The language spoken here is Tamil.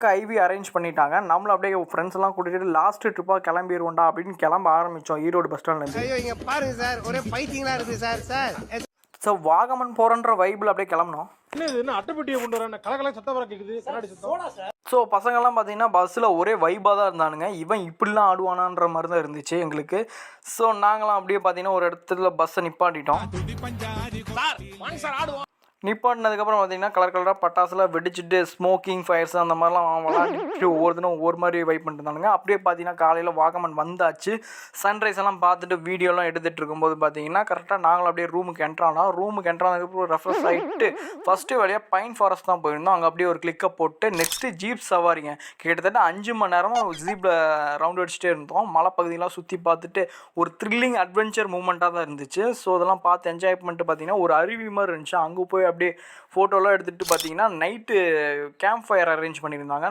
ஐவி அரேஞ்ச் பண்ணிட்டாங்க. நம்மளும் அப்படியே ஃப்ரெண்ட்ஸ்லாம் கூட்டிகிட்டு லாஸ்ட் ட்ரிப்பாக கிளம்பிடுவோண்டா அப்படின்னு கிளம்ப ஆரம்பித்தோம் ஈரோடு பஸ் ஸ்டாண்ட்லேருந்து. ஐயோ இங்கே பாருங்க சார், ஒரே பைத்தியங்களா இருக்குது சார். ஸோ வாகமன் போகிறன்ற வைப்பில் அப்படியே கிளம்பணும். என்ன அட்டைப்பட்டியை கொண்டு வரேன், கலக்கல சத்தம் வர கேட்குது, கண்ணாடி சத்தம். ஸோ பசங்கள்லாம் பார்த்தீங்கன்னா பஸ்ஸில் ஒரே வைப்பாக தான் இருந்தானுங்க. இவன் இப்படிலாம் ஆடுவானான்ற மாதிரி தான் இருந்துச்சு எங்களுக்கு. ஸோ நாங்களாம் அப்படியே பார்த்தீங்கன்னா ஒரு இடத்துல பஸ்ஸை நிப்பாட்டிட்டோம். நிப்பாட்டினதுக்கப்புறம் பார்த்தீங்கன்னா கலர் கலராக பட்டாசுலாம் வெடிச்சிட்டு ஸ்மோக்கிங் ஃபயர்ஸ் அந்த மாதிரிலாம் விளாண்டுட்டு ஒவ்வொருத்தனும் ஒவ்வொரு மாதிரி வைப் பண்ணிட்டு இருந்தானுங்க. அப்படியே பார்த்தீங்கன்னா காலையில் வாகமன் வந்தாச்சு. சன்ரைஸ் எல்லாம் பார்த்துட்டு வீடியோலாம் எடுத்துகிட்டு இருக்கும்போது பார்த்தீங்கன்னா கரெக்டாக நாங்களும் அப்படியே ரூமுக்கு என்ட்ரானோம். ரூமுக்கு என்ட்ரானதுக்கப்புறம் ரெஃப்ரெஷ் ஆகிட்டு ஃபஸ்ட்டு வழியாக பைன் ஃபாரஸ்ட் தான் போயிருந்தோம். அங்கே அப்படியே ஒரு கிளிக்கை போட்டு நெக்ஸ்ட்டு ஜீப் சவாரிங்க. கிட்டத்தட்ட 5 மணி நேரமாக ஜீப்பில் ரவுண்ட் அடிச்சுட்டே இருந்தோம். மலைப்பகுதியெலாம் சுற்றி பார்த்துட்டு ஒரு த்ரில்லிங் அட்வென்ச்சர் மூமெண்ட்டாக தான் இருந்துச்சு. ஸோ அதெல்லாம் பார்த்து என்ஜாய் பண்ணிட்டு பார்த்தீங்கன்னா ஒரு அருவி மாதிரி இருந்துச்சு. அங்கே போய் அப்படியே ஃபோட்டோலாம் எடுத்துகிட்டு பார்த்தீங்கன்னா நைட்டு கேம்ப் ஃபயர் அரேஞ்ச் பண்ணியிருந்தாங்க.